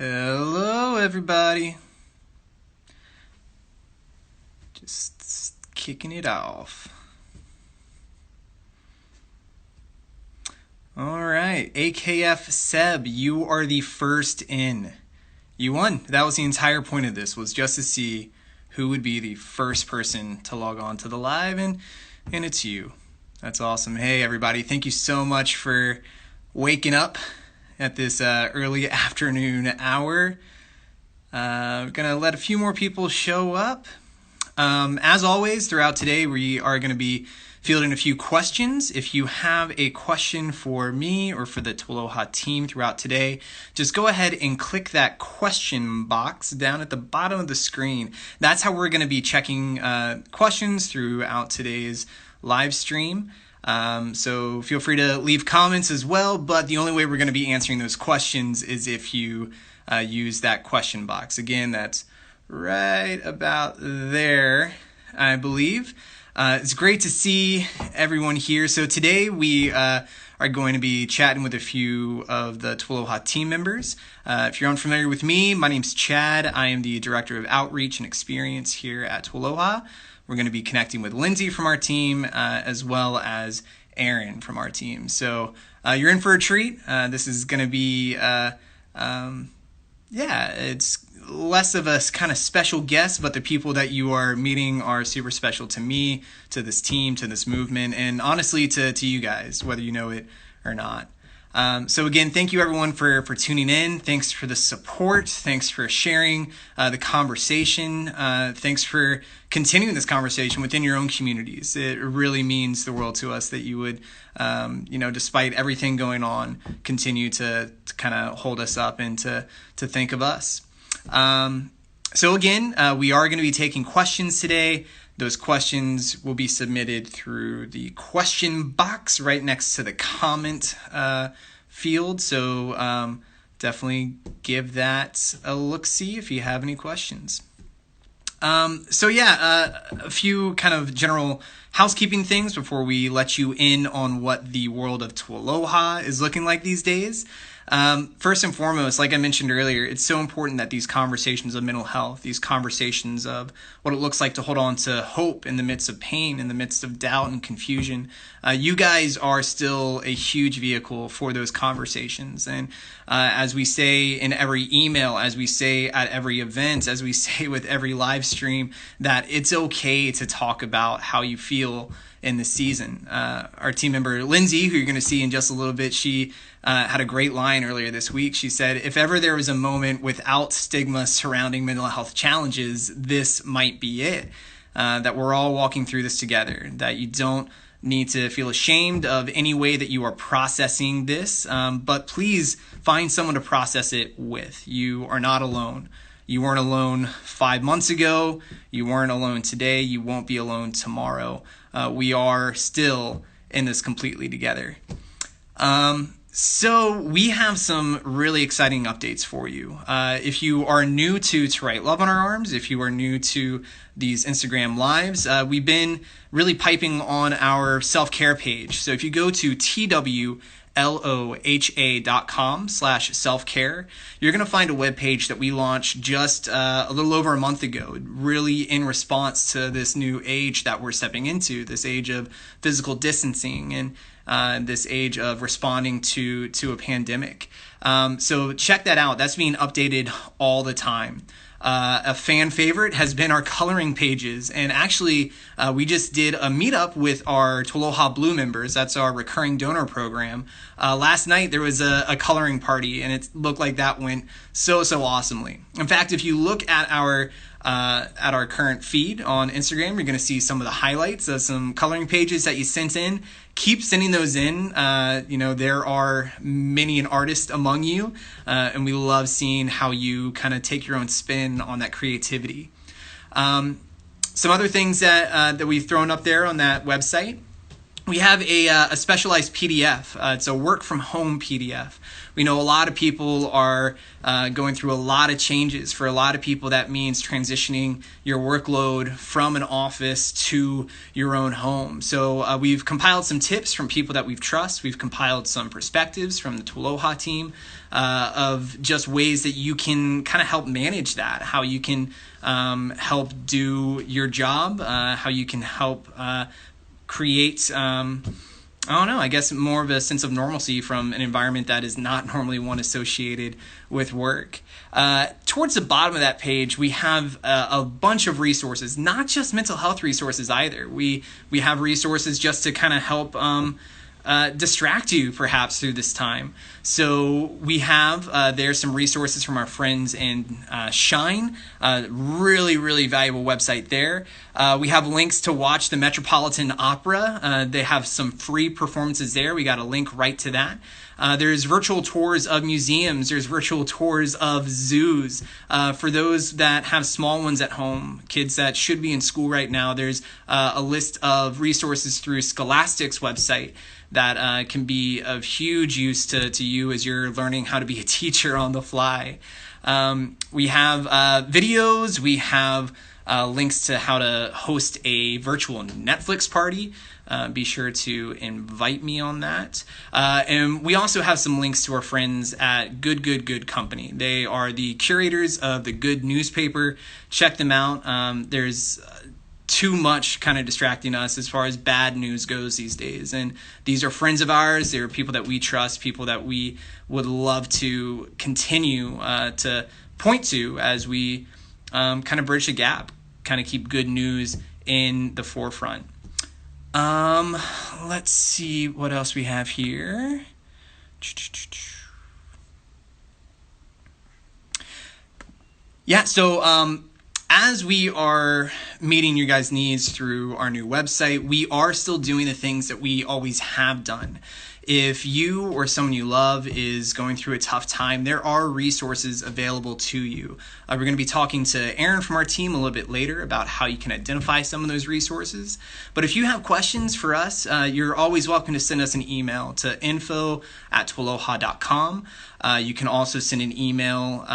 Hello, everybody. Just kicking it off. All right, AKF Seb, you are the first in. You won. That was the entire point of this, was just to see who would be the first person to log on to the live, and it's you. That's awesome. Hey, everybody, thank you so much for waking up at this early afternoon hour. Gonna let a few more people show up. As always, throughout today, we are going to be fielding a few questions. If you have a question for me or for the TWLOHA team throughout today, just go ahead and click that question box down at the bottom of the screen. That's how we're going to be checking questions throughout today's live stream. So feel free to leave comments as well, but the only way we're going to be answering those questions is if you use that question box. Again, that's right about there, I believe. It's great to see everyone here. So today we are going to be chatting with a few of the TWLOHA team members. If you're unfamiliar with me, my name's Chad. I am the Director of Outreach and Experience here at TWLOHA. We're going to be connecting with Lindsay from our team, as well as Aaron from our team. So you're in for a treat. This is going to be, it's less of a kind of special guest, but the people that you are meeting are super special to me, to this team, to this movement, and honestly to you guys, whether you know it or not. So again, thank you everyone for tuning in. Thanks for the support. Thanks for sharing the conversation. Thanks for continuing this conversation within your own communities. It really means the world to us that you would, despite everything going on, continue to kind of hold us up and to think of us. So again, we are going to be taking questions today. Those questions will be submitted through the question box right next to the comment field. So definitely give that a look-see if you have any questions. A few kind of general housekeeping things before we let you in on what the world of TWLOHA is looking like these days. First and foremost, like I mentioned earlier, it's so important that these conversations of mental health, these conversations of what it looks like to hold on to hope in the midst of pain, in the midst of doubt and confusion, you guys are still a huge vehicle for those conversations. And as we say in every email, as we say at every event, as we say with every live stream, that it's okay to talk about how you feel in the season. Our team member Lindsay, who you're going to see in just a little bit, she had a great line earlier this week. She said, if ever there was a moment without stigma surrounding mental health challenges, this might be it. That we're all walking through this together, that you don't need to feel ashamed of any way that you are processing this, but please find someone to process it with. You are not alone. You weren't alone 5 months ago. You weren't alone today. You won't be alone tomorrow. We are still in this completely together. So we have some really exciting updates for you. If you are new to Write Love on Our Arms, if you are new to these Instagram lives, we've been really piping on our self-care page. So if you go to TWLOHA.com/self-care, you're going to find a webpage that we launched just a little over a month ago, really in response to this new age that we're stepping into, this age of physical distancing and this age of responding to a pandemic. So check that out. That's being updated all the time. A fan favorite has been our coloring pages, and actually we just did a meetup with our TWLOHA Blue members. That's our recurring donor program. Last night there was a coloring party, and it looked like that went so awesomely. In fact, if you look at our current feed on Instagram, you're going to see some of the highlights of some coloring pages that you sent in. Keep sending those in. There are many an artist among you, and we love seeing how you kind of take your own spin on that creativity. Some other things that we've thrown up there on that website. we have a specialized PDF. It's a work from home PDF. We know a lot of people are going through a lot of changes. For a lot of people, that means transitioning your workload from an office to your own home. So we've compiled some tips from people that we've trust. We've compiled some perspectives from the TWLOHA team of just ways that you can kind of help manage that, how you can help do your job, how you can help create, I guess more of a sense of normalcy from an environment that is not normally one associated with work. Towards the bottom of that page, we have a bunch of resources, not just mental health resources either. We have resources just to kind of help distract you perhaps through this time. So we have there's some resources from our friends in Shine, really, really valuable website there. We have links to watch the Metropolitan Opera. They have some free performances there. We got a link right to that. There's virtual tours of museums. There's virtual tours of zoos. For those that have small ones at home, kids that should be in school right now, there's a list of resources through Scholastic's website that can be of huge use to you as you're learning how to be a teacher on the fly. We have videos. We have links to how to host a virtual Netflix party. Be sure to invite me on that. And we also have some links to our friends at Good Company. They are the curators of the Good newspaper. Check them out. There's too much kind of distracting us as far as bad news goes these days. And these are friends of ours. They're people that we trust, people that we would love to continue to point to as we kind of bridge the gap, kind of keep good news in the forefront. Let's see what else we have here. Yeah, so as we are meeting your guys' needs through our new website, we are still doing the things that we always have done. If you or someone you love is going through a tough time, there are resources available to you. We're going to be talking to Aaron from our team a little bit later about how you can identify some of those resources. But if you have questions for us, you're always welcome to send us an email to info@twloha.com. You can also send an email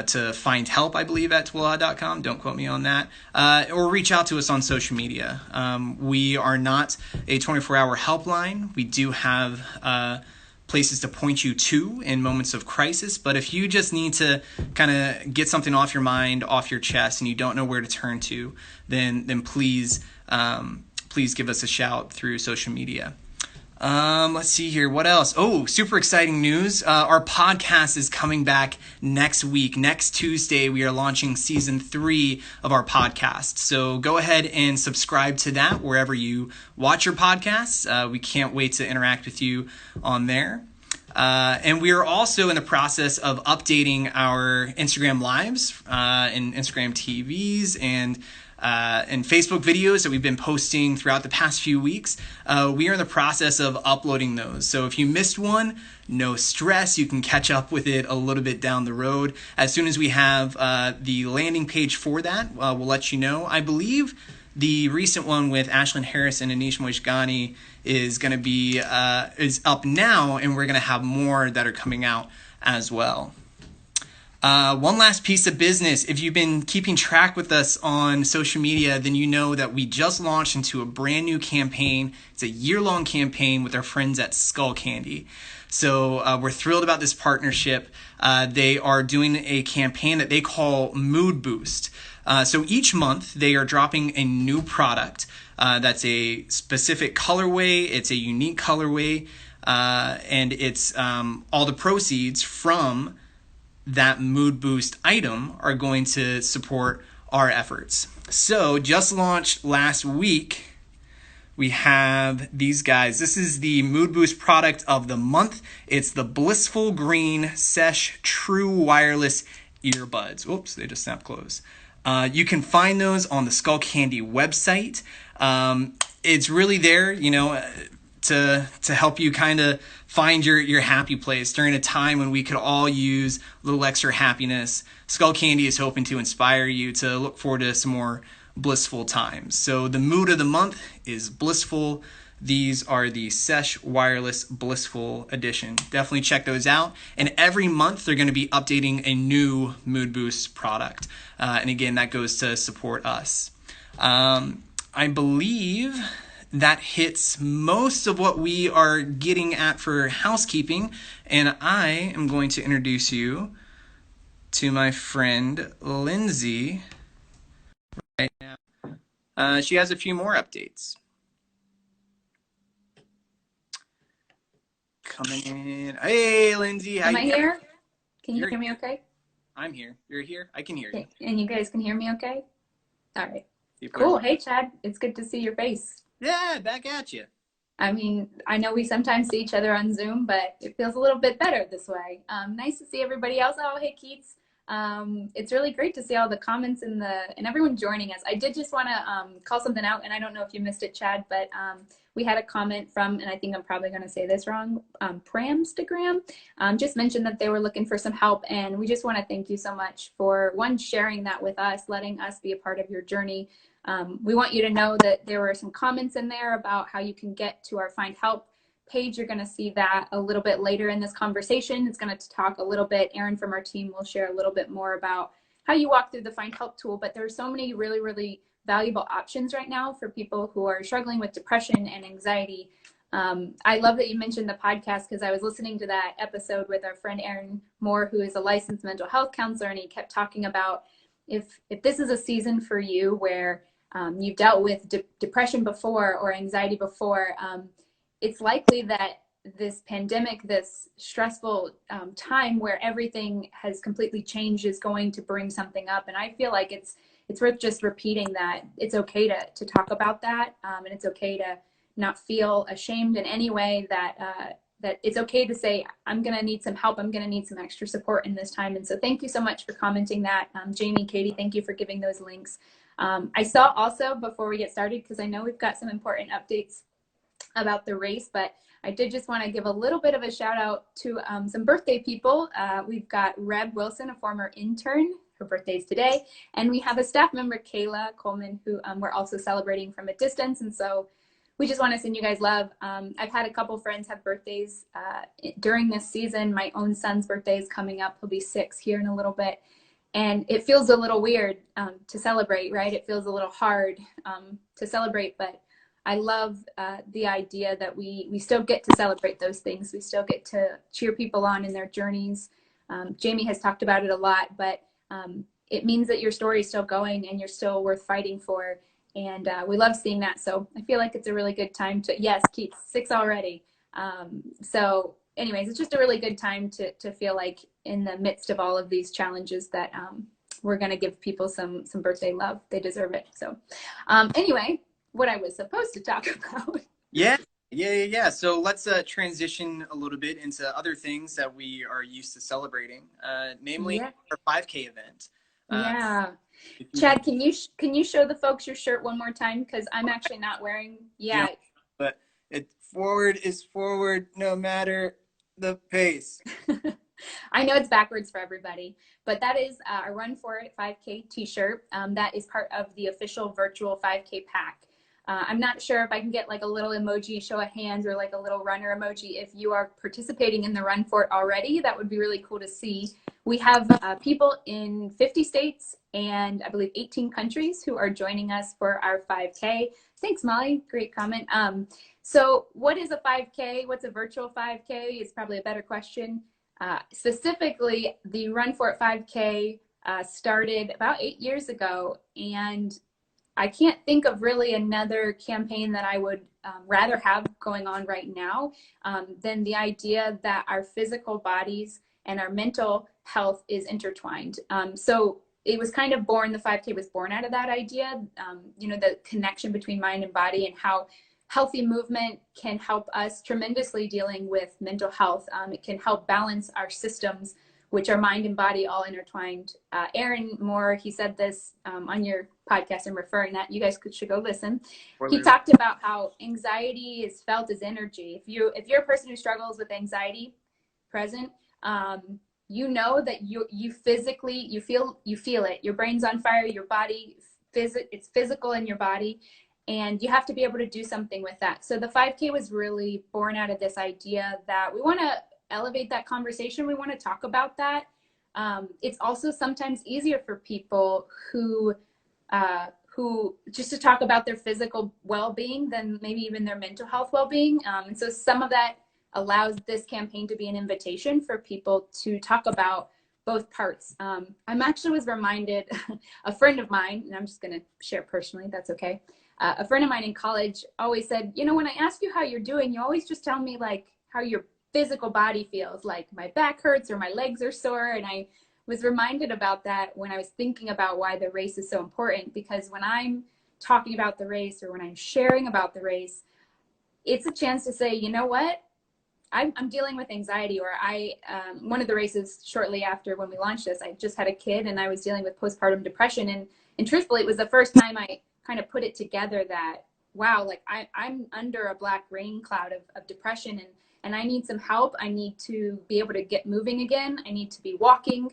to find help, I believe, at TWLOHA.com. Don't quote me on that. Or reach out to us on social media. We are not a 24-hour helpline. We do have places to point you to in moments of crisis. But if you just need to kind of get something off your mind, off your chest, and you don't know where to turn to, then please give us a shout through social media. Let's see here. What else? Oh, super exciting news. Our podcast is coming back next week. Next Tuesday, we are launching season 3 of our podcast. So go ahead and subscribe to that wherever you watch your podcasts. We can't wait to interact with you on there. And we are also in the process of updating our Instagram lives and Instagram TVs and Facebook videos that we've been posting throughout the past few weeks. We are in the process of uploading those. So if you missed one, no stress. You can catch up with it a little bit down the road. As soon as we have the landing page for that, we'll let you know. I believe the recent one with Ashlyn Harris and Anish Moishgani is going to be is up now, and we're going to have more that are coming out as well. One last piece of business. If you've been keeping track with us on social media, then you know that we just launched into a brand new campaign. It's a year-long campaign with our friends at Skull Candy. So we're thrilled about this partnership. They are doing a campaign that they call Mood Boost. So each month they are dropping a new product that's a specific colorway. It's a unique colorway, and it's all the proceeds from that Mood Boost item are going to support our efforts. So just launched last week, we have these guys. This is the Mood Boost product of the month. It's the Blissful Green Sesh True Wireless Earbuds. Oops, they just snapped closed. You can find those on the Skull Candy website. It's really there, to help you kind of find your happy place during a time when we could all use a little extra happiness. Skull Candy is hoping to inspire you to look forward to some more blissful times. So the mood of the month is blissful. These are the Sesh Wireless Blissful Edition. Definitely check those out. And every month they're going to be updating a new Mood Boost product. And again, that goes to support us. I believe that hits most of what we are getting at for housekeeping. And I am going to introduce you to my friend Lindsay right now. She has a few more updates. Coming in. Hey, Lindsay. Am I here? Can you You're hear me okay? I'm here. You're here? I can hear you. And you guys can hear me okay? All right. People Cool. are- Hey, Chad. It's good to see your face. Yeah, back at you. I mean, I know we sometimes see each other on Zoom, but it feels a little bit better this way. Nice to see everybody else. Oh, hey, Keats. It's really great to see all the comments and everyone joining us. I did just want to call something out, and I don't know if you missed it, Chad, but we had a comment from, and I think I'm probably going to say this wrong, Pramstagram, just mentioned that they were looking for some help, and we just want to thank you so much for, one, sharing that with us, letting us be a part of your journey. We want you to know that there were some comments in there about how you can get to our Find Help page. You're going to see that a little bit later in this conversation. It's going to talk a little bit. Aaron from our team will share a little bit more about how you walk through the Find Help tool, but there are so many really, really valuable options right now for people who are struggling with depression and anxiety. I love that you mentioned the podcast, because I was listening to that episode with our friend Aaron Moore, who is a licensed mental health counselor, and he kept talking about if this is a season for you where you've dealt with depression before or anxiety before, it's likely that this pandemic, this stressful time where everything has completely changed, is going to bring something up. And I feel like it's worth just repeating that it's okay to talk about that, and it's okay to not feel ashamed in any way, that it's okay to say, I'm going to need some help. I'm going to need some extra support in this time. And so thank you so much for commenting that. Jamie, Katie, thank you for giving those links. I saw also, before we get started, because I know we've got some important updates about the race, but I did just want to give a little bit of a shout out to some birthday people. We've got Reb Wilson, a former intern. Her birthday's today. And we have a staff member, Kayla Coleman, who we're also celebrating from a distance. And so we just want to send you guys love. I've had a couple friends have birthdays during this season. My own son's birthday is coming up. He'll be 6 here in a little bit. And it feels a little weird to celebrate, right? It feels a little hard to celebrate, but I love the idea that we still get to celebrate those things. We still get to cheer people on in their journeys. Jamie has talked about it a lot, but it means that your story is still going and you're still worth fighting for. And we love seeing that. So I feel like it's a really good time to, yes, Keith, 6 already. So anyways, it's just a really good time to feel like in the midst of all of these challenges that we're going to give people some birthday love. They deserve it. So anyway, what I was supposed to talk about. Yeah. So let's transition a little bit into other things that we are used to celebrating, namely our 5K event. Yeah. Chad, can you show the folks your shirt one more time? Because I'm actually not wearing. Yeah. But forward is forward no matter the pace. I know it's backwards for everybody, but that is a Run For It 5K t-shirt. That is part of the official virtual 5K pack. I'm not sure if I can get like a little emoji, show of hands, or like a little runner emoji. If you are participating in the Run For It already, that would be really cool to see. We have people in 50 states and I believe 18 countries who are joining us for our 5K. Thanks, Molly. Great comment. So what is a 5K? What's a virtual 5K is probably a better question. Specifically, the Run For It 5K started about 8 years ago, and I can't think of really another campaign that I would rather have going on right now than the idea that our physical bodies and our mental health is intertwined. So it was kind of born, the 5K was born out of that idea, the connection between mind and body, and how healthy movement can help us tremendously dealing with mental health. It can help balance our systems, which are mind and body all intertwined. Aaron Moore, he said this on your podcast. I'm referring that. You guys should go listen. He talked about how anxiety is felt as energy. If you're a person who struggles with anxiety present, you know that you physically, you feel it. Your brain's on fire, your body it's physical in your body, and you have to be able to do something with that. So the 5K was really born out of this idea that we want to elevate that conversation. We want to talk about that. It's also sometimes easier for people who just to talk about their physical well-being than maybe even their mental health well-being. And so some of that allows this campaign to be an invitation for people to talk about both parts. I'm actually was reminded, a friend of mine, and I'm just going to share personally, that's okay. A friend of mine in college always said, you know, when I ask you how you're doing, you always just tell me like how your physical body feels, like my back hurts or my legs are sore. And I was reminded about that when I was thinking about why the race is so important, because when I'm talking about the race or when I'm sharing about the race, it's a chance to say, you know what, I'm dealing with anxiety, or one of the races shortly after when we launched this, I just had a kid and I was dealing with postpartum depression. And truthfully, it was the first time I kind of put it together that, wow, like I'm under a black rain cloud of depression, and I need some help. I need to be able to get moving again. I need to be walking.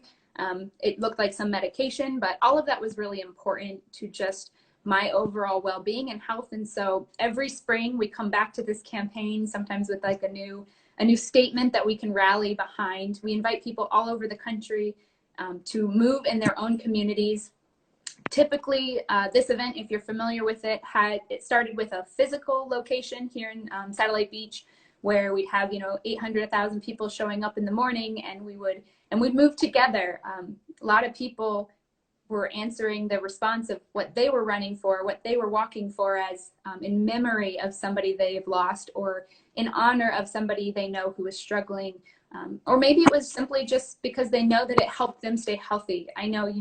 It looked like some medication, but all of that was really important to just my overall well-being and health. And so every spring we come back to this campaign, sometimes with like a new statement that we can rally behind. We invite people all over the country to move in their own communities. Typically, this event, if you're familiar with it, it started with a physical location here in Satellite Beach, where we'd have 800,000 people showing up in the morning, and we'd move together. A lot of people were answering the response of what they were running for, what they were walking for, as in memory of somebody they've lost, or in honor of somebody they know who is struggling. Or maybe it was simply just because they know that it helped them stay healthy. I know,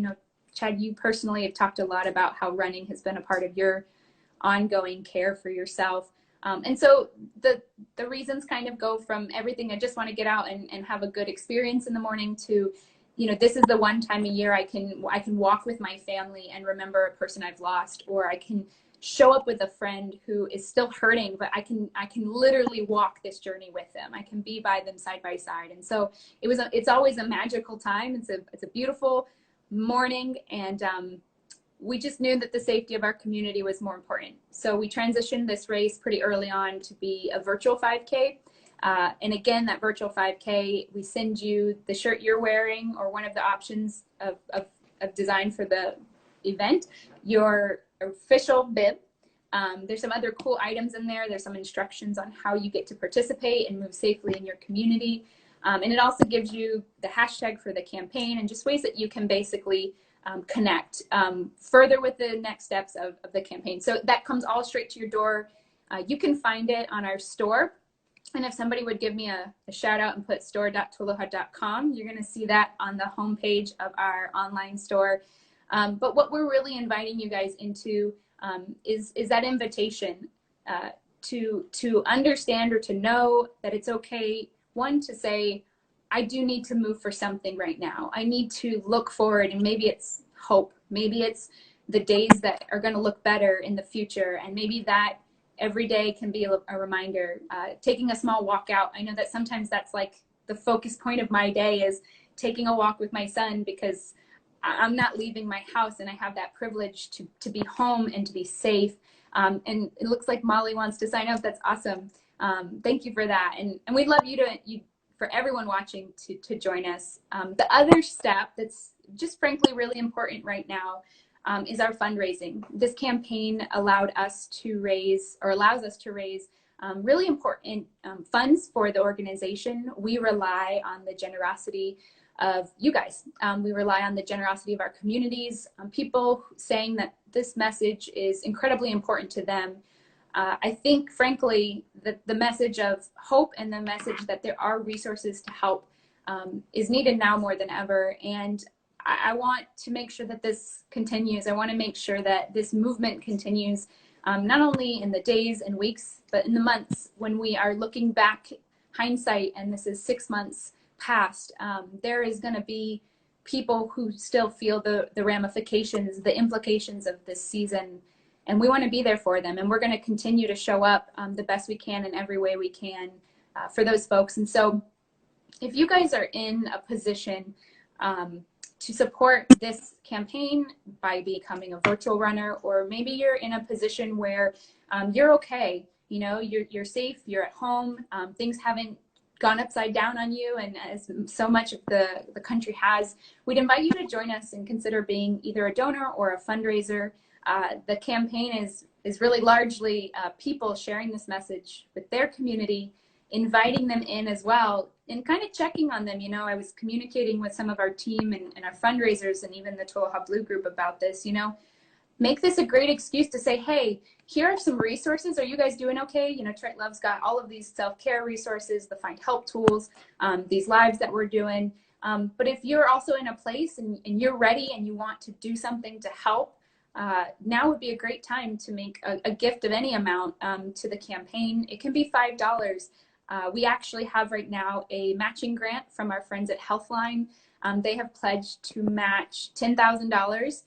Chad, you personally have talked a lot about how running has been a part of your ongoing care for yourself. And so the reasons kind of go from everything, I just want to get out and have a good experience in the morning, to, this is the one time a year I can walk with my family and remember a person I've lost, or I can show up with a friend who is still hurting, but I can literally walk this journey with them. I can be by them side by side. And so it's always a magical time. It's a beautiful morning, and we just knew that the safety of our community was more important. So we transitioned this race pretty early on to be a virtual 5K. And again, that virtual 5K, we send you the shirt you're wearing, or one of the options of design for the event, your official bib. There's some other cool items in there. There's some instructions on how you get to participate and move safely in your community. And it also gives you the hashtag for the campaign, and just ways that you can basically connect further with the next steps of the campaign. So that comes all straight to your door. You can find it on our store. And if somebody would give me a shout out and put store.TWLOHA.com, you're going to see that on the homepage of our online store. But what we're really inviting you guys into is that invitation to understand, or to know that it's okay, one, to say, I do need to move for something right now. I need to look forward, and maybe it's hope. Maybe it's the days that are going to look better in the future. And maybe that every day can be a reminder. Taking a small walk out. I know that sometimes that's like the focus point of my day, is taking a walk with my son, because I'm not leaving my house, and I have that privilege to be home and to be safe. And it looks like Molly wants to sign up. That's awesome. Thank you for that. And we'd love for everyone watching to join us. The other step that's just frankly really important right now is our fundraising. This campaign allows us to raise really important funds for the organization. We rely on the generosity of you guys. We rely on the generosity of our communities, people saying that this message is incredibly important to them. I think, frankly, that the message of hope and the message that there are resources to help is needed now more than ever. And I want to make sure that this continues. I want to make sure that this movement continues, not only in the days and weeks, but in the months when we are looking back, hindsight, and this is 6 months past. There is going to be people who still feel the ramifications, the implications of this season. And we want to be there for them. And we're going to continue to show up the best we can in every way we can for those folks. And so if you guys are in a position to support this campaign by becoming a virtual runner, or maybe you're in a position where you're okay, you know, you're safe, you're at home, things haven't gone upside down on you, and as so much of the country has, we'd invite you to join us and consider being either a donor or a fundraiser. The campaign is really largely people sharing this message with their community, inviting them in as well, and kind of checking on them. You know, I was communicating with some of our team and our fundraisers and even the TWLOHA Blue group about this. You know, make this a great excuse to say, hey, here are some resources. Are you guys doing okay? You know, Trent Love's got all of these self-care resources, the Find Help tools, these lives that we're doing. But if you're also in a place and you're ready and you want to do something to help, now would be a great time to make a gift of any amount to the campaign. It can be $5. We actually have right now a matching grant from our friends at Healthline. They have pledged to match $10,000.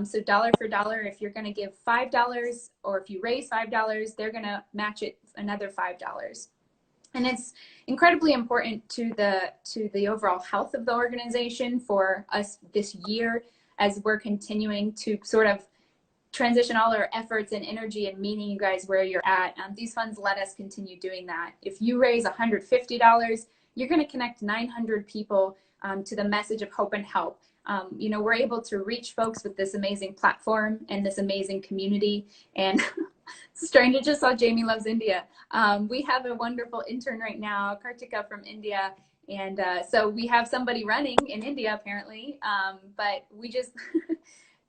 So dollar for dollar, if you're going to give $5 or if you raise $5, they're going to match it another $5. And it's incredibly important to the overall health of the organization for us this year, as we're continuing to sort of transition all our efforts and energy and meeting you guys where you're at. These funds let us continue doing that. If you raise $150, you're going to connect 900 people to the message of hope and help. You know, we're able to reach folks with this amazing platform and this amazing community. And Stranger just saw Jamie Loves India. We have a wonderful intern right now, Kartika from India. And so we have somebody running in India apparently, but we just,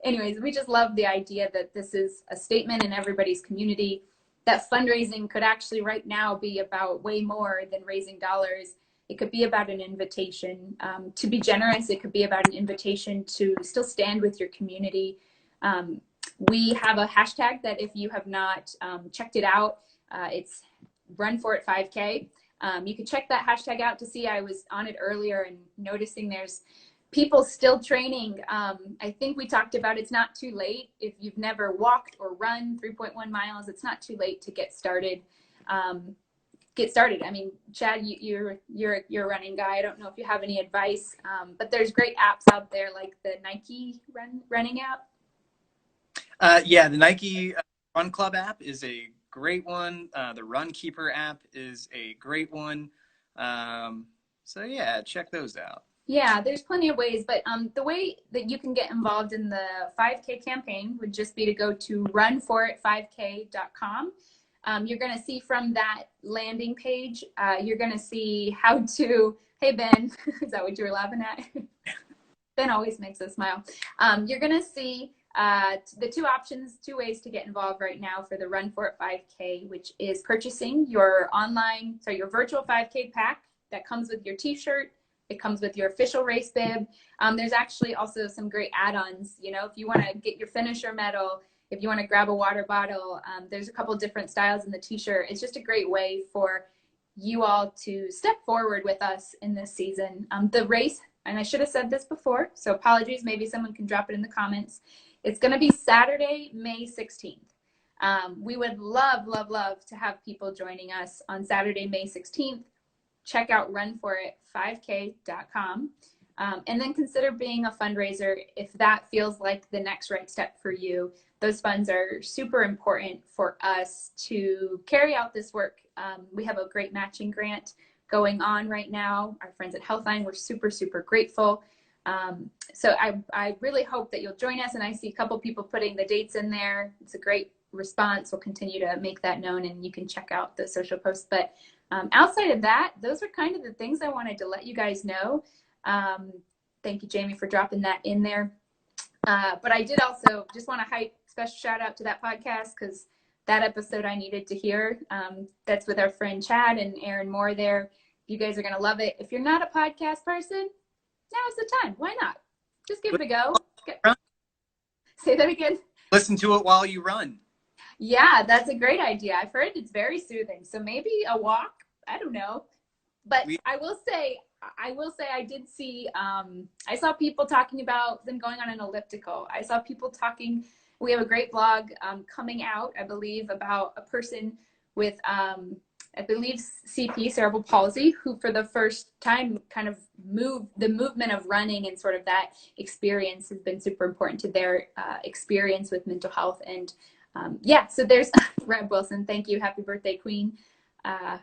anyways, we just love the idea that this is a statement in everybody's community, that fundraising could actually right now be about way more than raising dollars. It could be about an invitation to be generous. It could be about an invitation to still stand with your community. We have a hashtag that if you have not checked it out, it's Run For It 5K. You can check that hashtag out to see. I was on it earlier and noticing there's people still training. I think we talked about it's not too late. If you've never walked or run 3.1 miles, it's not too late to get started. I mean, Chad, you're a running guy. I don't know if you have any advice, but there's great apps out there like the Nike running app. Yeah, the Nike Run Club app is a great one. The Runkeeper app is a great one. So yeah, check those out. Yeah, there's plenty of ways, but the way that you can get involved in the 5K campaign would just be to go to runforit5k.com. You're going to see from that landing page, you're going to see how to, hey, Ben, is that what you were laughing at? Ben always makes us smile. You're going to see the two ways to get involved right now for the Run For It 5K, which is purchasing your your virtual 5K pack that comes with your t-shirt. It comes with your official race bib. There's actually also some great add-ons. You know, if you want to get your finisher medal, if you want to grab a water bottle, there's a couple different styles in the t-shirt. It's just a great way for you all to step forward with us in this season. The race, and I should have said this before, so apologies, maybe someone can drop it in the comments. It's going to be Saturday, May 16th. We would love, love, love to have people joining us on Saturday, May 16th. Check out runforit5k.com. And then consider being a fundraiser if that feels like the next right step for you. Those funds are super important for us to carry out this work. We have a great matching grant going on right now. Our friends at Healthline, we're super, super grateful. So I really hope that you'll join us, and I see a couple people putting the dates in there. It's a great response. We'll continue to make that known, and you can check out the social posts. But outside of that, those are kind of the things I wanted to let you guys know. Thank you, Jamie, for dropping that in there. But I did also just want to hype, special shout out to that podcast, because that episode I needed to hear. That's with our friend Chad and Aaron Moore there. You guys are going to love it. If you're not a podcast person, now's the time. Why not? Just give it a go. Say that again. Listen to it while you run. Yeah, that's a great idea. I've heard it's very soothing. So maybe a walk. I don't know. But I will say I did see, I saw people talking about them going on an elliptical. I saw people talking, we have a great blog coming out, I believe, about a person with I believe CP, cerebral palsy, who for the first time kind of the movement of running, and sort of that experience has been super important to their experience with mental health. And yeah, so there's Reb Wilson. Thank you. Happy birthday, Queen. I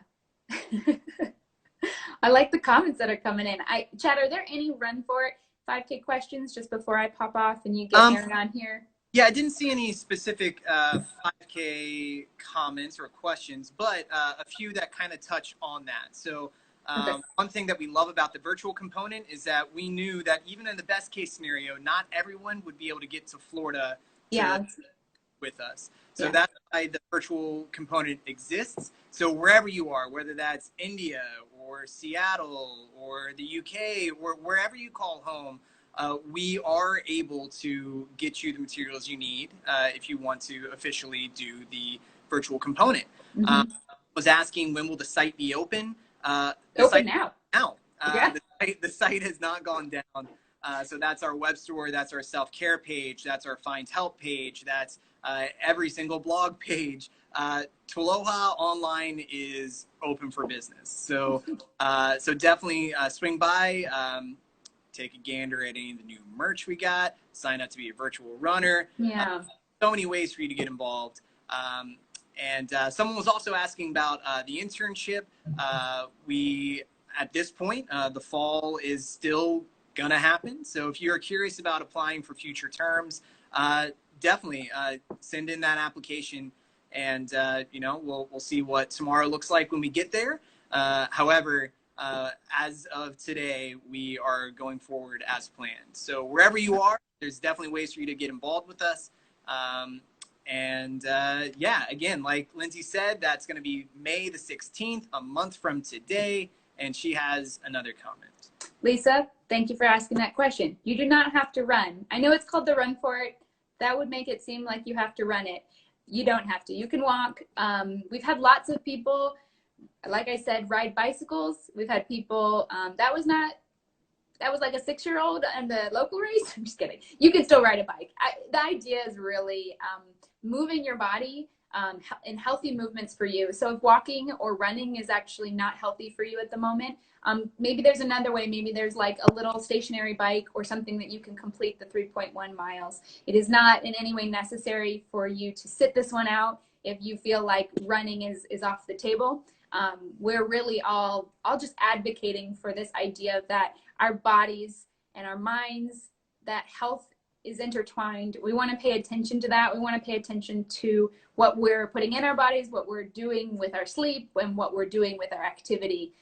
like the comments that are coming in. Chad, are there any Run For It 5K questions just before I pop off and you get Aaron on here? Yeah, I didn't see any specific 5K comments or questions, but a few that kind of touch on that. So Okay. one thing that we love about the virtual component is that we knew that even in the best case scenario, not everyone would be able to get to Florida with us. So that's why the virtual component exists. So wherever you are, whether that's India or Seattle or the UK or wherever you call home, we are able to get you the materials you need if you want to officially do the virtual component. I was asking, when will the site be open? Open now. The site has not gone down. So that's our web store, that's our self-care page, that's our find help page, that's every single blog page. TWLOHA Online is open for business. So so definitely swing by, take a gander at any of the new merch we got, sign up to be a virtual runner. So many ways for you to get involved. And someone was also asking about the internship. We, at this point, the fall is still gonna happen. So if you're curious about applying for future terms, definitely send in that application, and you know, we'll see what tomorrow looks like when we get there. However, as of today, we are going forward as planned. So wherever you are, there's definitely ways for you to get involved with us. Yeah, again, like Lindsay said, that's going to be May the 16th, a month from today. And she has another comment. Lisa, thank you for asking that question. You do not have to run. I know it's called the Run For It. That would make it seem like you have to run it. You don't have to. You can walk. We've had lots of people, like I said, ride bicycles. We've had people, that was like a 6-year-old in the local race. I'm just kidding. You can still ride a bike. The idea is really moving your body in healthy movements for you. So if walking or running is actually not healthy for you at the moment, maybe there's another way. Maybe there's like a little stationary bike or something that you can complete the 3.1 miles. It is not in any way necessary for you to sit this one out if you feel like running is off the table. We're really all just advocating for this idea that our bodies and our minds, that health is intertwined. We want to pay attention to that. We want to pay attention to what we're putting in our bodies, what we're doing with our sleep, and what we're doing with our activity.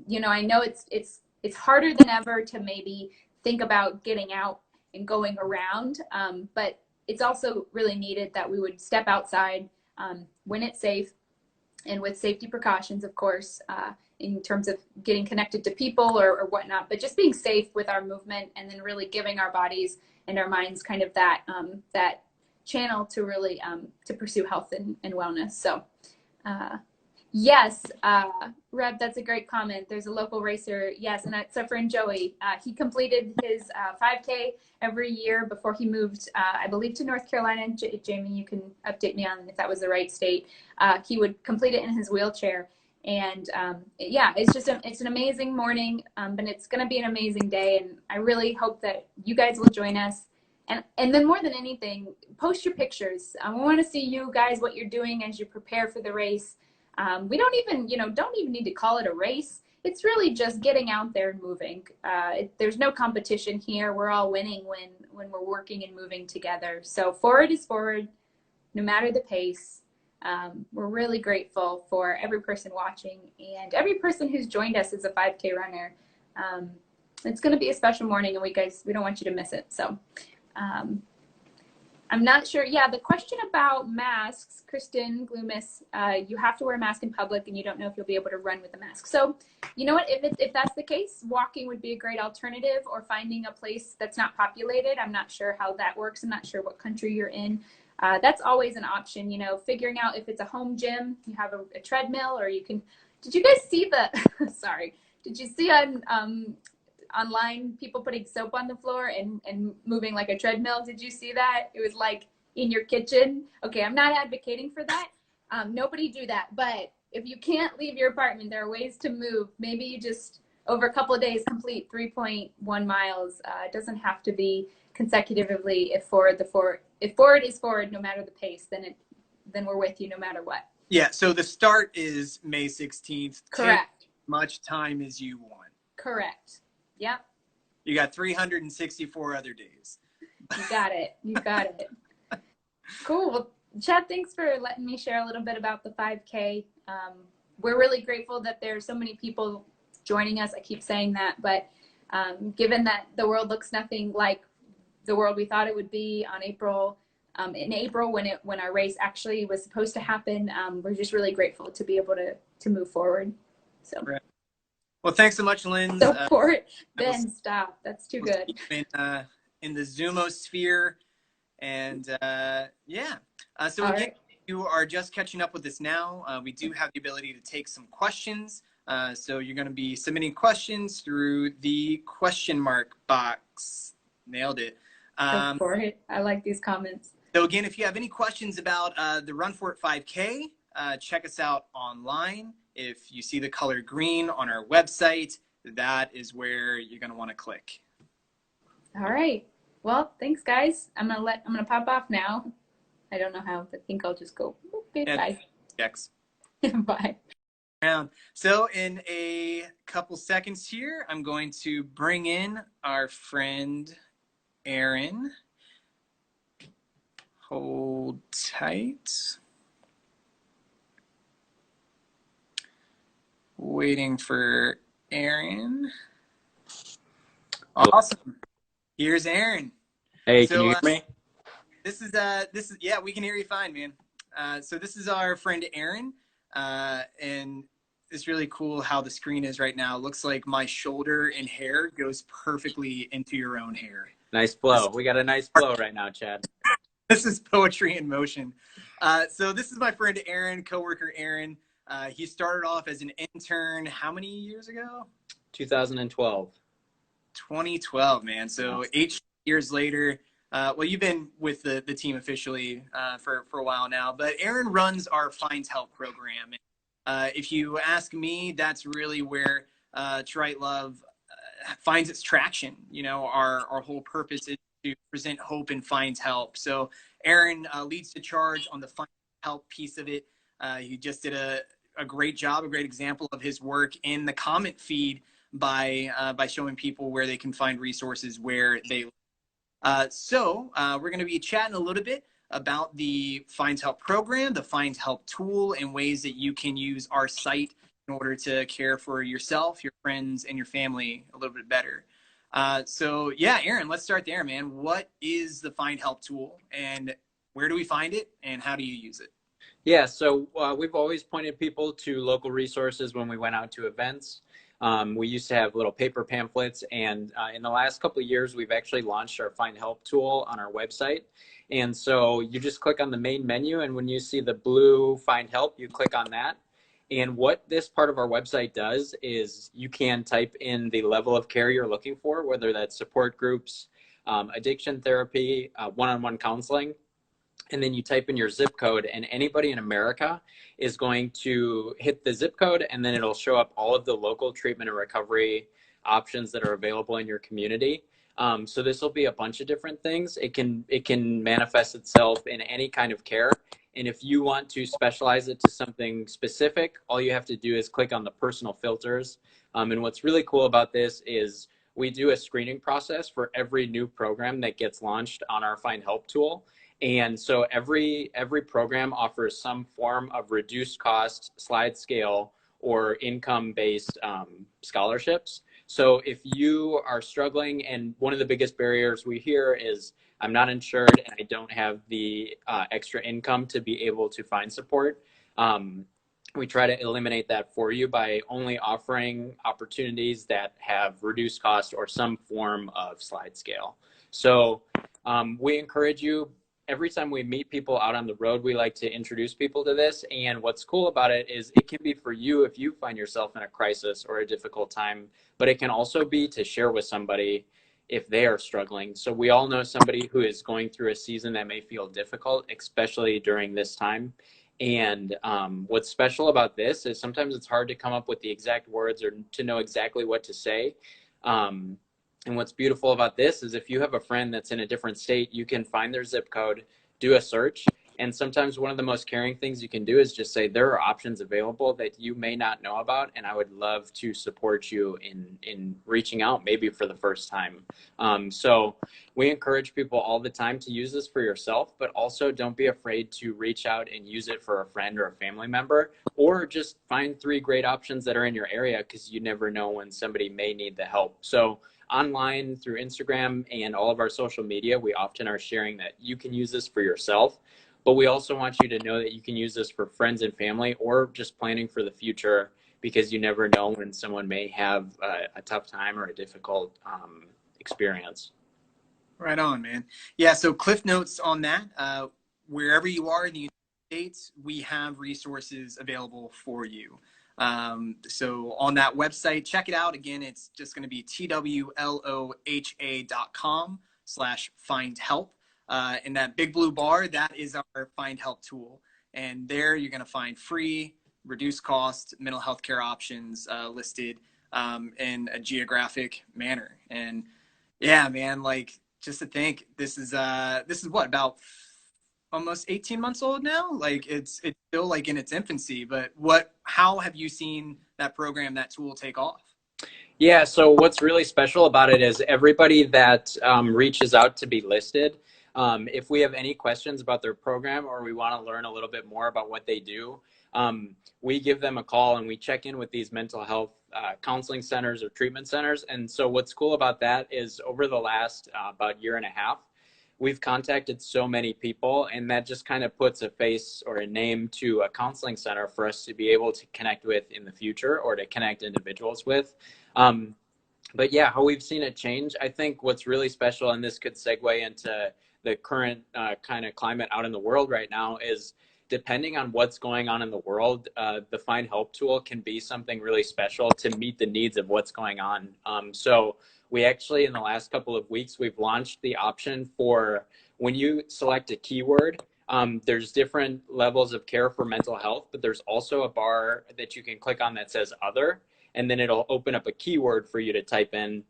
You know, I know it's harder than ever to maybe think about getting out and going around, but it's also really needed that we would step outside when it's safe, and with safety precautions, of course, in terms of getting connected to people or whatnot, but just being safe with our movement, and then really giving our bodies and our minds kind of that that channel to really to pursue health and wellness. So yes, Reb, that's a great comment. There's a local racer, yes, and that's our friend Joey. He completed his 5K every year before he moved, I believe, to North Carolina. Jamie, you can update me on if that was the right state. He would complete it in his wheelchair. And yeah, it's just it's an amazing morning, but it's going to be an amazing day. And I really hope that you guys will join us. And then more than anything, post your pictures. We want to see you guys, what you're doing as you prepare for the race. We don't even need to call it a race. It's really just getting out there and moving. There's no competition here. We're all winning when we're working and moving together. So forward is forward, no matter the pace. We're really grateful for every person watching and every person who's joined us as a 5K runner. It's going to be a special morning, and we don't want you to miss it. So I'm not sure. Yeah, the question about masks, Kristen Gloomis, you have to wear a mask in public, and you don't know if you'll be able to run with a mask. So you know what, if that's the case, walking would be a great alternative, or finding a place that's not populated. I'm not sure how that works. I'm not sure what country you're in. That's always an option, you know, figuring out if it's a home gym, you have a treadmill, or you can, did you guys see the, sorry, did you see on online people putting soap on the floor and moving like a treadmill? Did you see that? It was like in your kitchen. Okay, I'm not advocating for that. Nobody do that, but if you can't leave your apartment, there are ways to move. Maybe you just, over a couple of days, complete 3.1 miles. It doesn't have to be consecutively. If forward is forward, no matter the pace, then we're with you no matter what. Yeah, so the start is May 16th. Correct. Take as much time as you want. Correct. Yep. You got 364 other days. You got it. You got it. Cool. Well, Chad, thanks for letting me share a little bit about the 5K. We're really grateful that there's so many people joining us. I keep saying that, but given that the world looks nothing like the world we thought it would be in April when our race actually was supposed to happen, we're just really grateful to be able to move forward. So. Right. Well, thanks so much, Lynn. Support. Ben, stop. That's too good. In the Zoomosphere. And yeah, so again, right. if you are just catching up with us now, we do have the ability to take some questions. So you're going to be submitting questions through the question mark box. Nailed it. Go for it. I like these comments. So again, if you have any questions about the Run For It 5K, check us out online. If you see the color green on our website, that is where you're going to want to click. All right. Well, thanks, guys. I'm gonna pop off now. I don't know how, but I think I'll just go. Okay, bye. X. Bye. So in a couple seconds here, I'm going to bring in our friend Aaron. Hold tight. Waiting for Aaron. Awesome. Here's Aaron. Hey, can you hear me? This is yeah, we can hear you fine, man. So this is our friend Aaron, and it's really cool how the screen is right now. It looks like my shoulder and hair goes perfectly into your own hair. Nice flow. We got a nice flow right now, Chad. This is poetry in motion. So this is my friend Aaron, coworker Aaron. He started off as an intern how many years ago? 2012. 2012, man. So 8 years later, well, you've been with the team officially for a while now, but Aaron runs our Finds Help program. If you ask me, that's really where To Write Love finds its traction. You know, our whole purpose is to present hope and find help. So Aaron leads the charge on the find help piece of it. He just did a great job, a great example of his work in the comment feed by showing people where they can find resources where they live. So we're going to be chatting a little bit about the Finds Help program, the Finds Help tool, and ways that you can use our site in order to care for yourself, your friends, and your family a little bit better. So yeah, Aaron, let's start there, man. What is the Find Help tool, and where do we find it, and how do you use it? Yeah, so we've always pointed people to local resources when we went out to events. We used to have little paper pamphlets, and in the last couple of years, we've actually launched our Find Help tool on our website. And so you just click on the main menu, and when you see the blue Find Help, you click on that. And what this part of our website does is you can type in the level of care you're looking for, whether that's support groups, addiction therapy, one-on-one counseling. And then you type in your zip code, and anybody in America is going to hit the zip code, and then it'll show up all of the local treatment and recovery options that are available in your community. So this will be a bunch of different things. It can manifest itself in any kind of care. And if you want to specialize it to something specific, all you have to do is click on the personal filters. And what's really cool about this is we do a screening process for every new program that gets launched on our Find Help tool. And so every program offers some form of reduced cost, slide scale, or income-based scholarships. So if you are struggling, and one of the biggest barriers we hear is, I'm not insured and I don't have the extra income to be able to find support, we try to eliminate that for you by only offering opportunities that have reduced cost or some form of slide scale. So we encourage you. Every time we meet people out on the road, we like to introduce people to this. And what's cool about it is it can be for you if you find yourself in a crisis or a difficult time, but it can also be to share with somebody if they are struggling. So we all know somebody who is going through a season that may feel difficult, especially during this time. And what's special about this is sometimes it's hard to come up with the exact words or to know exactly what to say. And what's beautiful about this is if you have a friend that's in a different state, you can find their zip code, do a search. And sometimes one of the most caring things you can do is just say, there are options available that you may not know about, and I would love to support you in reaching out, maybe for the first time. So we encourage people all the time to use this for yourself, but also don't be afraid to reach out and use it for a friend or a family member, or just find 3 great options that are in your area, because you never know when somebody may need the help. So online, through Instagram and all of our social media, we often are sharing that you can use this for yourself, but we also want you to know that you can use this for friends and family, or just planning for the future, because you never know when someone may have a tough time or a difficult experience. Right on, man. Yeah, so cliff notes on that. Wherever you are in the United States, we have resources available for you. So on that website, check it out. Again, it's just going to be TWLOHA.com/find help. And that big blue bar, that is our find help tool. And there you're going to find free, reduced cost mental health care options listed in a geographic manner. And yeah, man, like, just to think, this is what, about almost 18 months old now? Like, it's still like in its infancy, but how have you seen that program, that tool take off? Yeah, so what's really special about it is everybody that reaches out to be listed, if we have any questions about their program, or we want to learn a little bit more about what they do, we give them a call and we check in with these mental health counseling centers or treatment centers. And so what's cool about that is over the last about year and a half, we've contacted so many people, and that just kind of puts a face or a name to a counseling center for us to be able to connect with in the future, or to connect individuals with. But yeah, how we've seen it change, I think what's really special, and this could segue into the current kind of climate out in the world right now, is depending on what's going on in the world, the Find Help tool can be something really special to meet the needs of what's going on. So we actually, in the last couple of weeks, we've launched the option for when you select a keyword, there's different levels of care for mental health, but there's also a bar that you can click on that says Other, and then it'll open up a keyword for you to type in.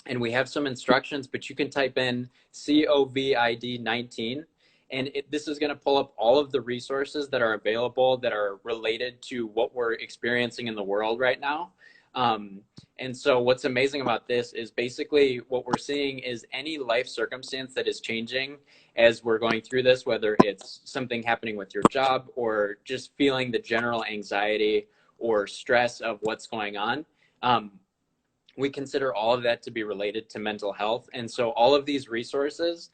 And we have some instructions, but you can type in COVID-19, and this is going to pull up all of the resources that are available that are related to what we're experiencing in the world right now. And so what's amazing about this is basically what we're seeing is any life circumstance that is changing as we're going through this, whether it's something happening with your job, or just feeling the general anxiety or stress of what's going on. We consider all of that to be related to mental health. And so all of these resources,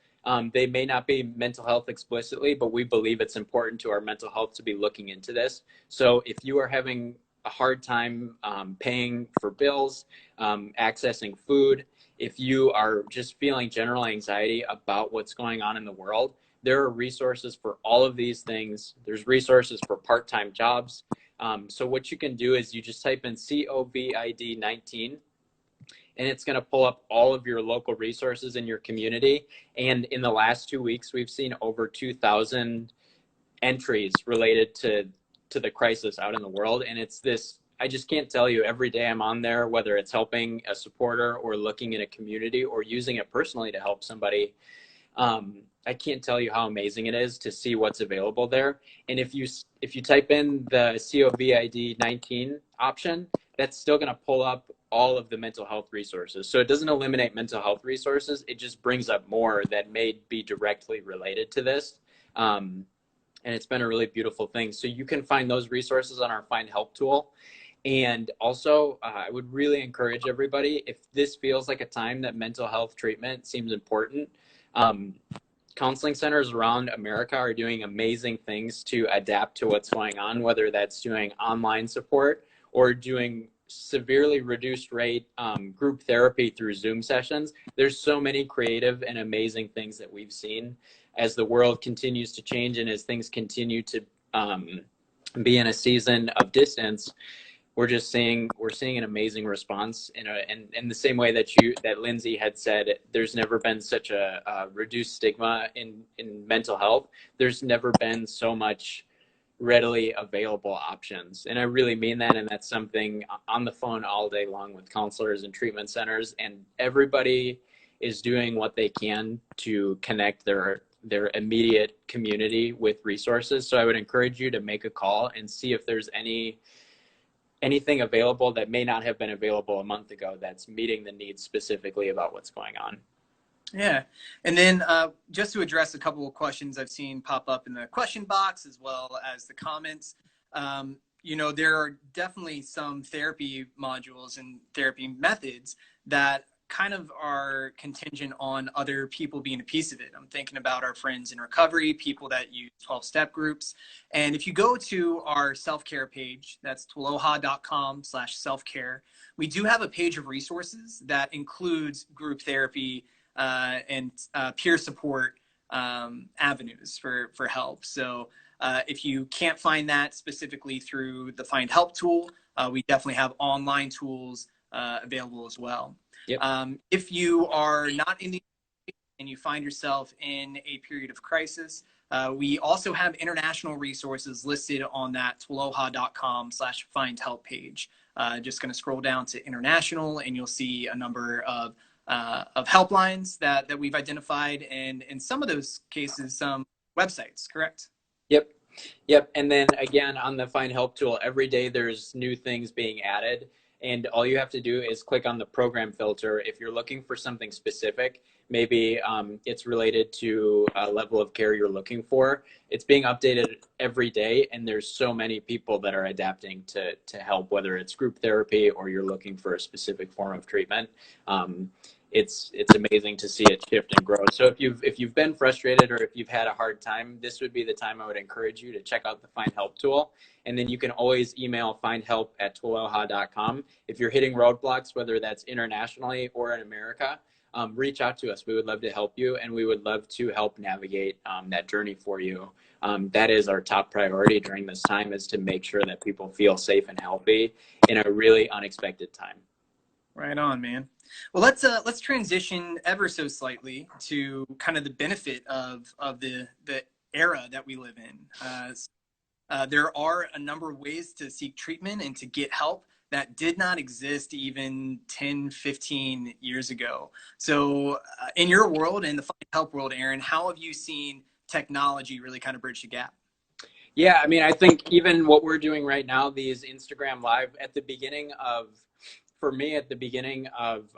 they may not be mental health explicitly, but we believe it's important to our mental health to be looking into this. So if you are having a hard time paying for bills, accessing food, if you are just feeling general anxiety about what's going on in the world, there are resources for all of these things. There's resources for part-time jobs. So what you can do is you just type in COVID-19, and it's going to pull up all of your local resources in your community. And in the last 2 weeks, we've seen over 2,000 entries related to the crisis out in the world. And it's this, I just can't tell you, every day I'm on there, whether it's helping a supporter or looking in a community or using it personally to help somebody. I can't tell you how amazing it is to see what's available there. And if you type in the COVID-19 option, that's still going to pull up all of the mental health resources. So it doesn't eliminate mental health resources. It just brings up more that may be directly related to this. And it's been a really beautiful thing. So you can find those resources on our Find Help tool. And also, I would really encourage everybody, if this feels like a time that mental health treatment seems important, counseling centers around America are doing amazing things to adapt to what's going on, whether that's doing online support or doing severely reduced rate group therapy through Zoom sessions. There's so many creative and amazing things that we've seen as the world continues to change, and as things continue to be in a season of distance. We're seeing an amazing response in the same way that Lindsay had said. There's never been such a reduced stigma in mental health. There's never been so much readily available options. And I really mean that. And that's something on the phone all day long with counselors and treatment centers. And everybody is doing what they can to connect their immediate community with resources. So I would encourage you to make a call and see if there's anything available that may not have been available a month ago that's meeting the needs specifically about what's going on. Yeah. And then just to address a couple of questions I've seen pop up in the question box as well as the comments, you know, there are definitely some therapy modules and therapy methods that kind of are contingent on other people being a piece of it. I'm thinking about our friends in recovery, people that use 12-step groups. And if you go to our self-care page, that's TWLOHA.com/self-care, we do have a page of resources that includes group therapy and peer support avenues for help. So if you can't find that specifically through the Find Help tool, we definitely have online tools available as well. Yep. If you are not in the and you find yourself in a period of crisis, we also have international resources listed on that TWLOHA.com/find help page. Just going to scroll down to international and you'll see a number of helplines that we've identified, and in some of those cases, some websites, correct? Yep. And then again, on the Find Help tool, every day there's new things being added. And all you have to do is click on the program filter. If you're looking for something specific, maybe it's related to a level of care you're looking for. It's being updated every day, and there's so many people that are adapting to help, whether it's group therapy or you're looking for a specific form of treatment. It's amazing to see it shift and grow. So if you've been frustrated or if you've had a hard time, this would be the time I would encourage you to check out the Find Help tool. And then you can always email findhelp@twloha.com. If you're hitting roadblocks, whether that's internationally or in America, reach out to us. We would love to help you, and we would love to help navigate that journey for you. That is our top priority during this time, is to make sure that people feel safe and healthy in a really unexpected time. Right on, man. Well, let's transition ever so slightly to kind of the benefit of the era that we live in. There are a number of ways to seek treatment and to get help that did not exist even 10, 15 years ago. So in your world, in the Find Help world, Aaron, how have you seen technology really kind of bridge the gap? Yeah, I mean, I think even what we're doing right now, these Instagram Live, for me, at the beginning of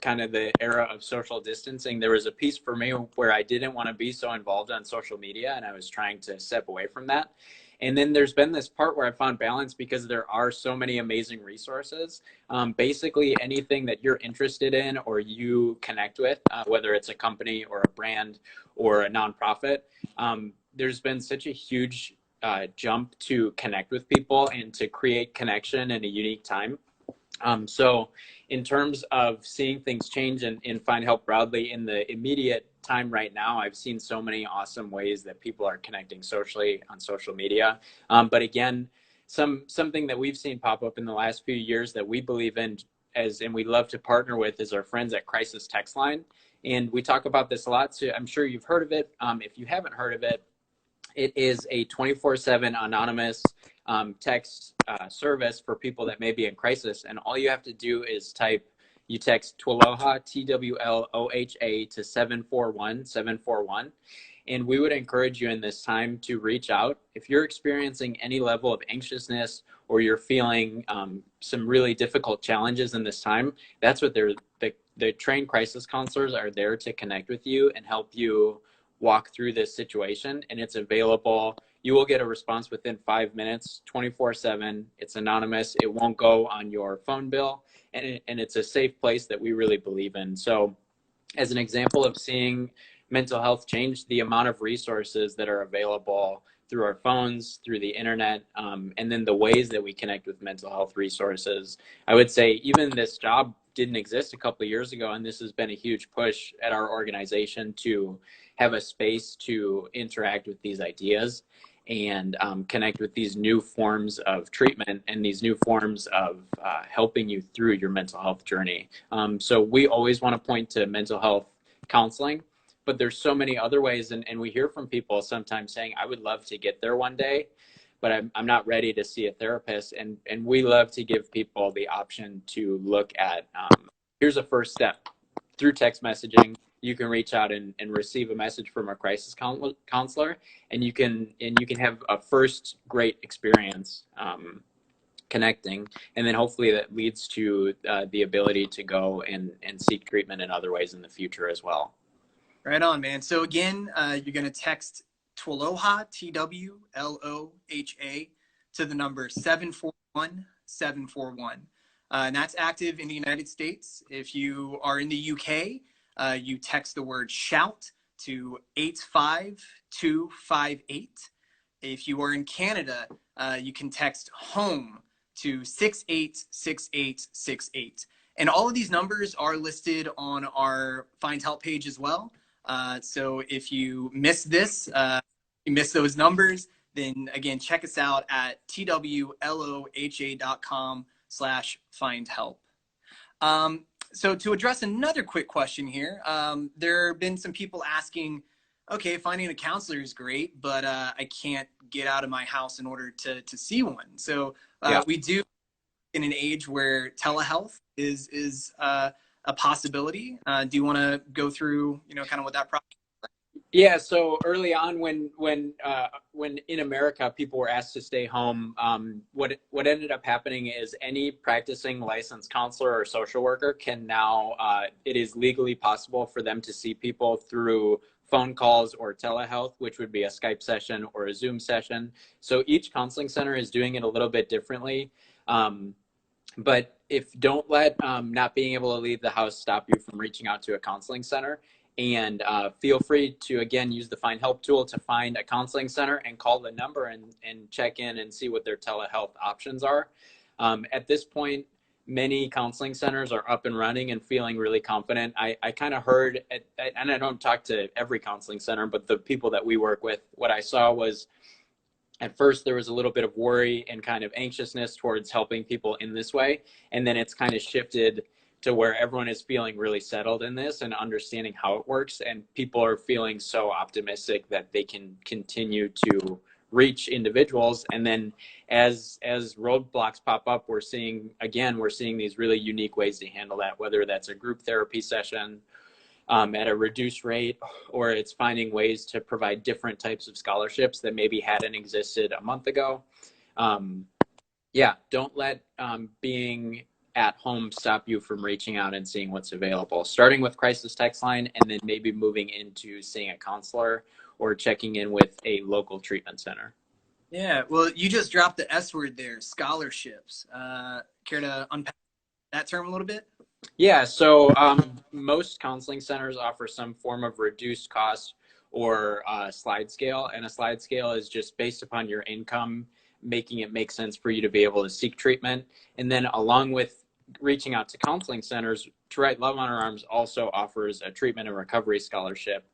kind of the era of social distancing, there was a piece for me where I didn't want to be so involved on social media, and I was trying to step away from that. And then there's been this part where I found balance because there are so many amazing resources. Basically, anything that you're interested in or you connect with, whether it's a company or a brand or a nonprofit, there's been such a huge jump to connect with people and to create connection in a unique time. So in terms of seeing things change and Find Help broadly in the immediate time right now, I've seen so many awesome ways that people are connecting socially on social media. But again, something that we've seen pop up in the last few years that we believe in and we love to partner with is our friends at Crisis Text Line. And we talk about this a lot, so I'm sure you've heard of it. If you haven't heard of it, it is a 24/7 anonymous text service for people that may be in crisis. And all you have to do is you text TWLOHA, TWLOHA to 741-741. And we would encourage you in this time to reach out. If you're experiencing any level of anxiousness or you're feeling some really difficult challenges in this time, that's what the trained crisis counselors are there to connect with you and help you walk through this situation. And it's available. You will get a response within 5 minutes, 24/7. It's anonymous. It won't go on your phone bill. And it's a safe place that we really believe in. So as an example of seeing mental health change, the amount of resources that are available through our phones, through the internet, and then the ways that we connect with mental health resources. I would say even this job didn't exist a couple of years ago, and this has been a huge push at our organization to have a space to interact with these ideas and connect with these new forms of treatment and these new forms of helping you through your mental health journey. So we always want to point to mental health counseling, but there's so many other ways. And we hear from people sometimes saying, I would love to get there one day, but I'm not ready to see a therapist. And we love to give people the option to look at, here's a first step. Through text messaging, you can reach out and receive a message from a crisis counselor, and you can have a first great experience connecting, and then hopefully that leads to the ability to go and seek treatment in other ways in the future as well. Right on, man. So again, you're going to text TWLOHA, TWLOHA, to the number 741-741. And that's active in the United States. If you are in the UK, you text the word shout to 85258. If you are in Canada, you can text home to 686868. And all of these numbers are listed on our Find Help page as well. So if you miss this, you miss those numbers, then again, check us out at twloha.com/findhelp. So to address another quick question here, there have been some people asking, okay, finding a counselor is great, but I can't get out of my house in order to see one. So we do in an age where telehealth is a possibility. Do you want to go through, kind of what that process? Yeah. So early on, when in America people were asked to stay home, what ended up happening is any practicing licensed counselor or social worker can now, it is legally possible for them to see people through phone calls or telehealth, which would be a Skype session or a Zoom session. So each counseling center is doing it a little bit differently. But don't let not being able to leave the house stop you from reaching out to a counseling center. And feel free to, again, use the Find Help tool to find a counseling center and call the number and check in and see what their telehealth options are. At this point, many counseling centers are up and running and feeling really confident. I kind of heard, and I don't talk to every counseling center, but the people that we work with, what I saw was, at first there was a little bit of worry and kind of anxiousness towards helping people in this way. And then it's kind of shifted to where everyone is feeling really settled in this and understanding how it works. And people are feeling so optimistic that they can continue to reach individuals. And then as roadblocks pop up, we're seeing these really unique ways to handle that, whether that's a group therapy session at a reduced rate, or it's finding ways to provide different types of scholarships that maybe hadn't existed a month ago. Don't let being at home stop you from reaching out and seeing what's available, starting with crisis text line and then maybe moving into seeing a counselor or checking in with a local treatment center. Yeah, well, you just dropped the S word there, scholarships. Care to unpack that term a little bit? Yeah, so most counseling centers offer some form of reduced cost or slide scale, and a slide scale is just based upon your income, making it make sense for you to be able to seek treatment. And then along with reaching out to counseling centers, To Write Love on Our Arms also offers a treatment and recovery scholarship.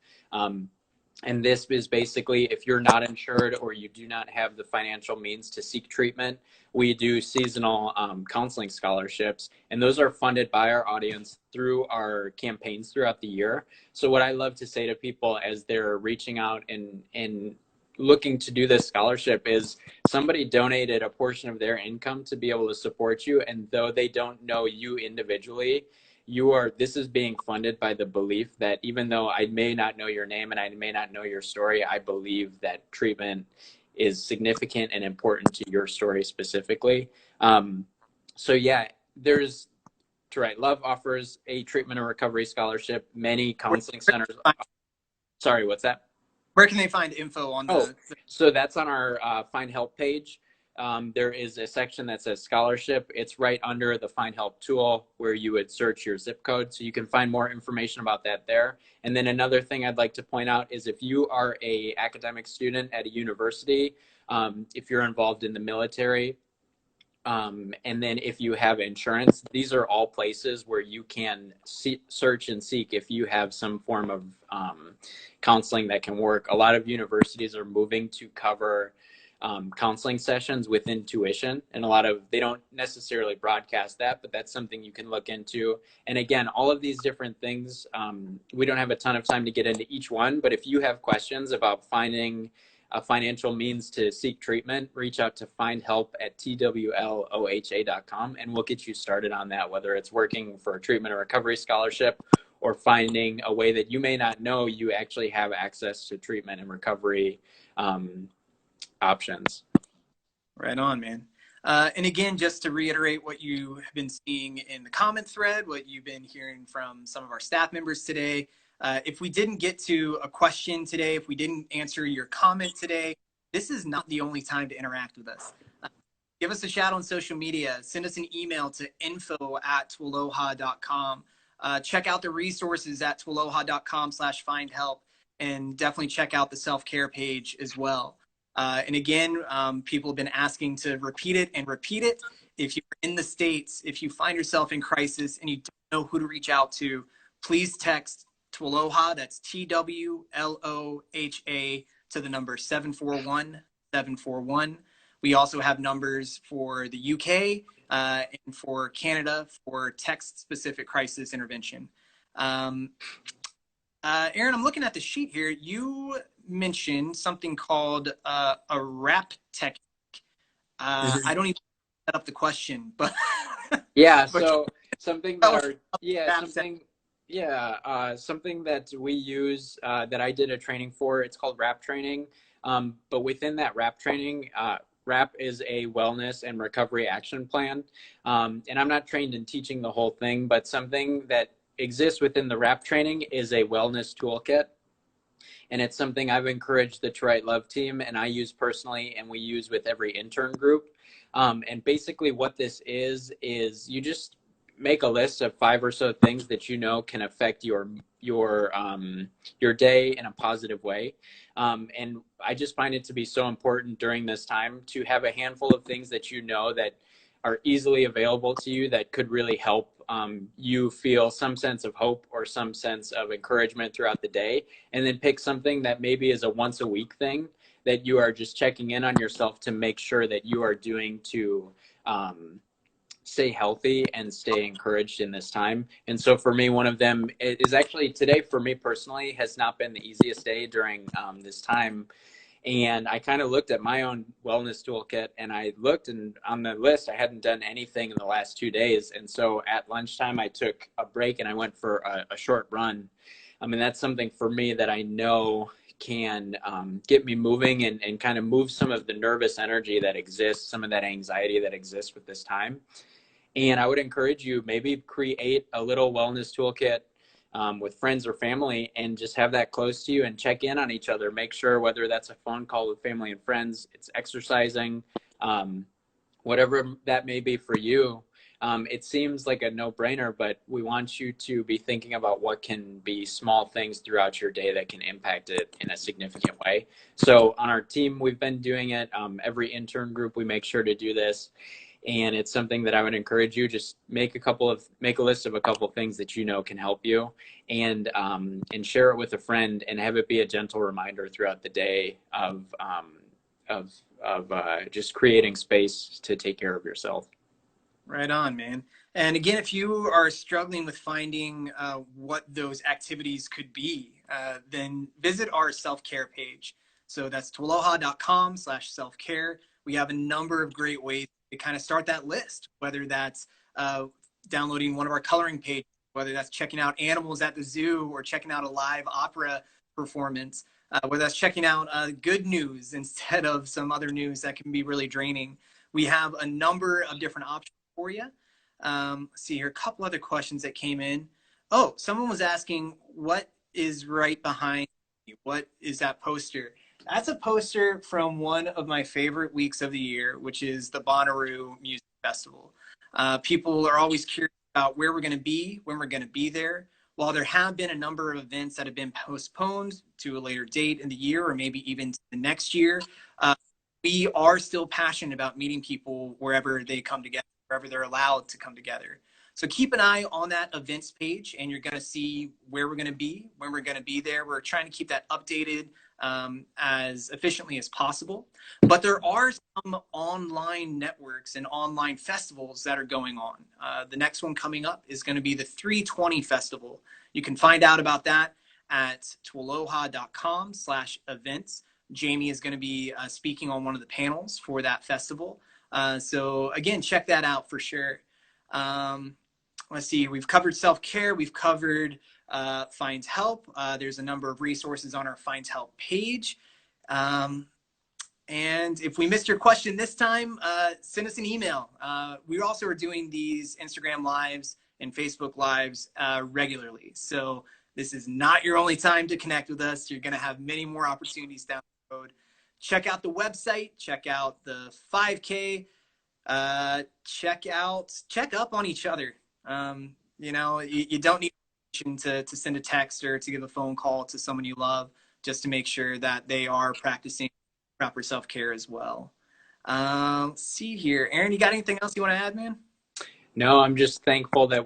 And this is basically if you're not insured or you do not have the financial means to seek treatment, we do seasonal counseling scholarships. And those are funded by our audience through our campaigns throughout the year. So what I love to say to people as they're reaching out and looking to do this scholarship is somebody donated a portion of their income to be able to support you. And though they don't know you individually, this is being funded by the belief that even though I may not know your name and I may not know your story, I believe that treatment is significant and important to your story specifically. There's To Write Love offers a treatment and recovery scholarship. Many counseling centers. Sorry, what's that? Where can they find info on So that's on our Find Help page. There is a section that says scholarship. It's right under the Find Help tool where you would search your zip code. So you can find more information about that there. And then another thing I'd like to point out is if you are an academic student at a university, if you're involved in the military, and then if you have insurance, these are all places where you can search and seek if you have some form of counseling that can work. A lot of universities are moving to cover counseling sessions within tuition, and they don't necessarily broadcast that, but that's something you can look into. And again, all of these different things, we don't have a ton of time to get into each one, but if you have questions about finding a financial means to seek treatment, reach out to findhelp@twloha.com, and we'll get you started on that, whether it's working for a treatment or recovery scholarship or finding a way that you may not know you actually have access to treatment and recovery options. Right on, man. And again, just to reiterate what you have been seeing in the comment thread, what you've been hearing from some of our staff members today, if we didn't get to a question today, if we didn't answer your comment today, this is not the only time to interact with us. Give us a shout on social media. Send us an email to info@twloha.com. Check out the resources at twloha.com/findhelp, and definitely check out the self-care page as well. And again, people have been asking to repeat it and repeat it. If you're in the States, if you find yourself in crisis and you don't know who to reach out to, please text TWLOHA, that's TWLOHA, to the number 741-741. We also have numbers for the UK and for Canada for text-specific crisis intervention. Aaron, I'm looking at the sheet here. You mentioned something called a wrap technique. I don't even set up the question, but yeah. but So something that something that we use that I did a training for. It's called wrap training. But within that wrap training, wrap is a wellness and recovery action plan. And I'm not trained in teaching the whole thing, but something that exists within the wrap training is a wellness toolkit. And it's something I've encouraged the TWLOHA team and I use personally, and we use with every intern group. And basically what this is you just make a list of 5 or so things that you know can affect your day in a positive way. And I just find it to be so important during this time to have a handful of things that you know that are easily available to you that could really help you feel some sense of hope or some sense of encouragement throughout the day. And then pick something that maybe is a once a week thing that you are just checking in on yourself to make sure that you are doing to stay healthy and stay encouraged in this time. And so for me, one of them is actually today for me personally has not been the easiest day during this time. And I kind of looked at my own wellness toolkit and I looked, and on the list, I hadn't done anything in the last 2 days. And so at lunchtime, I took a break and I went for a short run. I mean, that's something for me that I know can get me moving and kind of move some of the nervous energy that exists, some of that anxiety that exists with this time. And I would encourage you, maybe create a little wellness toolkit with friends or family and just have that close to you and check in on each other. Make sure whether that's a phone call with family and friends, it's exercising, whatever that may be for you. It seems like a no-brainer, but we want you to be thinking about what can be small things throughout your day that can impact it in a significant way. So on our team, we've been doing it. Every intern group, we make sure to do this. And it's something that I would encourage you, just make a list of a couple of things that you know can help you, and share it with a friend, and have it be a gentle reminder throughout the day of just creating space to take care of yourself. Right on, man. And again, if you are struggling with finding what those activities could be, then visit our self-care page. So that's twloha.com/self-care. We have a number of great ways to kind of start that list, whether that's downloading one of our coloring pages, whether that's checking out animals at the zoo or checking out a live opera performance, whether that's checking out good news instead of some other news that can be really draining. We have a number of different options for you. Let's see here, a couple other questions that came in. Oh, someone was asking, what is right behind you? What is that poster? That's a poster from one of my favorite weeks of the year, which is the Bonnaroo Music Festival. People are always curious about where we're going to be, when we're going to be there. While there have been a number of events that have been postponed to a later date in the year or maybe even to the next year, we are still passionate about meeting people wherever they come together, wherever they're allowed to come together. So keep an eye on that events page, and you're going to see where we're going to be, when we're going to be there. We're trying to keep that updated as efficiently as possible. But there are some online networks and online festivals that are going on. The next one coming up is going to be the 320 Festival. You can find out about that at twloha.com/events. Jamie is going to be speaking on one of the panels for that festival. So again, check that out for sure. Let's see, we've covered self-care, we've covered Find Help. There's a number of resources on our Find Help page. And if we missed your question this time, send us an email. We also are doing these Instagram Lives and Facebook Lives regularly. So this is not your only time to connect with us. You're going to have many more opportunities down the road. Check out the website. Check out the 5K. Check up on each other. You know, you don't need to send a text or to give a phone call to someone you love, just to make sure that they are practicing proper self-care as well. Let's see here. Aaron, you got anything else you want to add, man? No, I'm just thankful that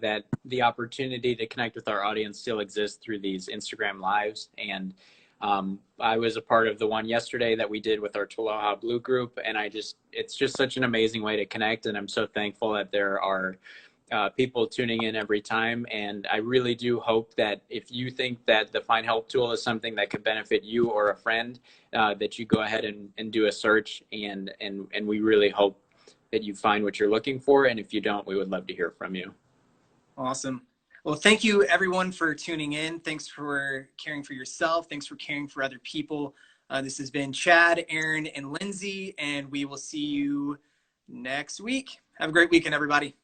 that the opportunity to connect with our audience still exists through these Instagram Lives. And I was a part of the one yesterday that we did with our TWLOHA Blue group, and it's just such an amazing way to connect. And I'm so thankful that there are people tuning in every time. And I really do hope that if you think that the Find Help tool is something that could benefit you or a friend, that you go ahead and do a search, and we really hope that you find what you're looking for. And if you don't, we would love to hear from you. Awesome. Well, thank you everyone for tuning in. Thanks for caring for yourself. Thanks for caring for other people. This has been Chad, Aaron, and Lindsay, and we will see you next week. Have a great weekend, everybody.